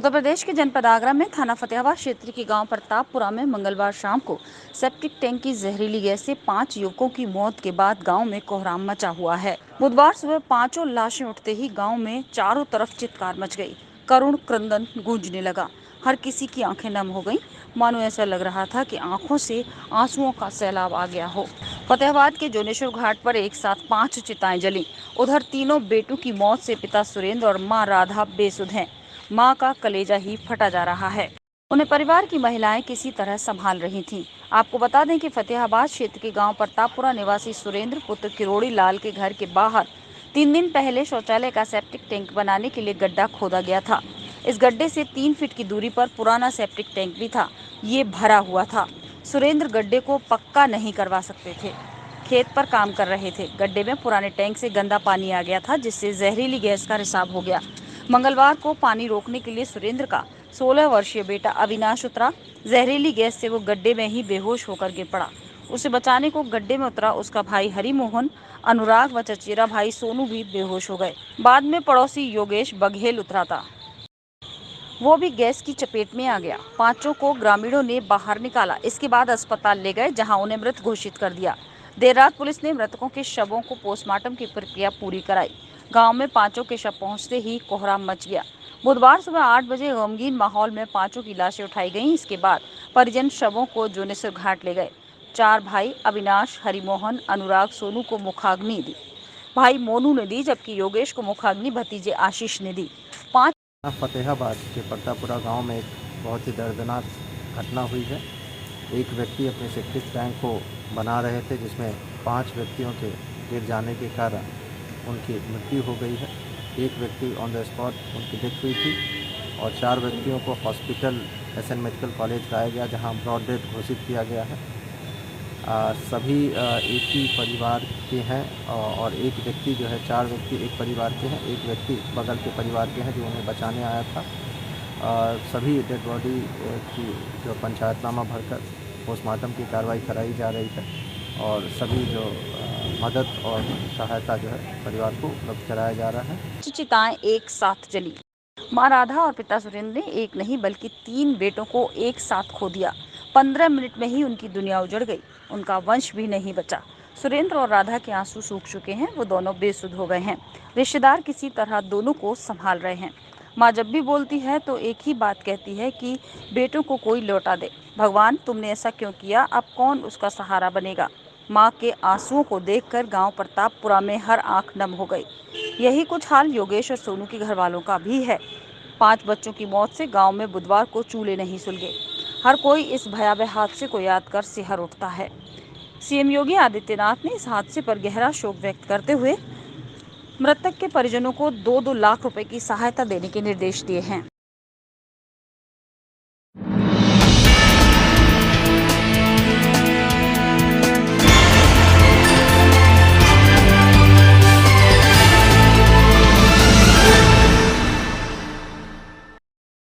उत्तर प्रदेश के जनपद आगरा में थाना फतेहाबाद क्षेत्र के गांव प्रतापपुरा में मंगलवार शाम को सेप्टिक टैंक की जहरीली गैस से 5 युवकों की मौत के बाद गांव में कोहराम मचा हुआ है। बुधवार सुबह पांचों लाशें उठते ही गांव में चारों तरफ चित्कार मच गई। करुण क्रंदन गूंजने लगा। हर किसी की आंखें नम हो गईं। मानो ऐसा लग रहा था कि आंखों से आंसुओं का सैलाब आ गया हो। फतेहाबाद के जोनेश्वर घाट पर एक साथ 5 चिताएं जली। उधर तीनों बेटों की मौत से पिता सुरेंद्र और मां राधा बेसुध हैं। मां का कलेजा ही फटा जा रहा है। उन्हें परिवार की महिलाएं किसी तरह संभाल रही थीं। आपको बता दें कि फतेहाबाद क्षेत्र के गांव प्रतापपुरा निवासी सुरेंद्र पुत्र किरोड़ी लाल के घर के बाहर 3 दिन पहले शौचालय का सेप्टिक टैंक बनाने के लिए गड्ढा खोदा गया था। इस गड्ढे से 3 फीट की दूरी पर पुराना सेप्टिक टैंक भी था। ये भरा हुआ था। सुरेंद्र गड्ढे को पक्का नहीं करवा सकते थे। खेत पर काम कर रहे थे। गड्ढे में पुराने टैंक से गंदा पानी आ गया था, जिससे जहरीली गैस का रिसाव हो गया। मंगलवार को पानी रोकने के लिए सुरेंद्र का 16 वर्षीय बेटा अविनाश उतरा। जहरीली गैस से वो गड्ढे में ही बेहोश होकर गिर पड़ा। उसे बचाने को गड्ढे में उतरा उसका भाई हरिमोहन, अनुराग व चचेरा भाई सोनू भी बेहोश हो गए। बाद में पड़ोसी योगेश बघेल उतरा था, वो भी गैस की चपेट में आ गया। पांचों को ग्रामीणों ने बाहर निकाला। इसके बाद अस्पताल ले गए, जहां उन्हें मृत घोषित कर दिया। देर रात पुलिस ने मृतकों के शवों को पोस्टमार्टम की प्रक्रिया पूरी कराई। गांव में पांचों के शव पहुंचते ही कोहराम मच गया। बुधवार सुबह 8 बजे गमगीन माहौल में पांचों की लाशें उठाई गईं। इसके बाद परिजन शवों को जोनेश्वर घाट ले गए। 4 भाई अविनाश, हरिमोहन, अनुराग, सोनू को मुखाग्नि दी। भाई मोनू ने दी, जबकि योगेश को मुखाग्नि भतीजे आशीष ने दी। 5 फतेहाबाद के प्रतापपुरा गांव में एक बहुत ही दर्दनाक घटना हुई है। एक व्यक्ति अपने सेप्टिक टैंक को बना रहे थे, जिसमें 5 व्यक्तियों के गिर जाने के कारण उनकी मृत्यु हो गई है। एक व्यक्ति ऑन द स्पॉट उनकी डेथ हुई थी और 4 व्यक्तियों को हॉस्पिटल एसएन मेडिकल कॉलेज लाया गया, जहां ब्रॉड डेथ घोषित किया गया है। सभी एक ही परिवार के हैं और एक व्यक्ति जो है 4 व्यक्ति एक परिवार के हैं, एक व्यक्ति बगल के परिवार के हैं जो उन्हें बचाने आया था। सभी डेड बॉडी की जो पंचायतनामा भरकर पोस्टमार्टम की कार्रवाई कराई जा रही है और सभी जो मदद और सहायता जो है परिवार को उपलब्ध कराया जा रहा है। चिताएं एक साथ जली। मां राधा और पिता सुरेंद्र ने एक नहीं बल्कि 3 बेटों को एक साथ खो दिया। 15 मिनट में ही उनकी दुनिया उजड़ गई। उनका वंश भी नहीं बचा। सुरेंद्र और राधा के आंसू सूख चुके हैं। वो दोनों बेसुध हो गए हैं। रिश्तेदार किसी तरह दोनों को संभाल रहे हैं। माँ जब भी बोलती है तो एक ही बात कहती है कि बेटों को कोई लौटा दे। भगवान, तुमने ऐसा क्यों किया? अब कौन उसका सहारा बनेगा? माँ के आंसुओं को देखकर गांव प्रतापपुरा में हर आंख नम हो गई। यही कुछ हाल योगेश और सोनू के घर वालों का भी है। 5 बच्चों की मौत से गांव में बुधवार को चूल्हे नहीं सुलगे। हर कोई इस भयावह हादसे को याद कर सिहर उठता है। सीएम योगी आदित्यनाथ ने इस हादसे पर गहरा शोक व्यक्त करते हुए मृतक के परिजनों को 2-2 लाख रुपए की सहायता देने के निर्देश दिए हैं।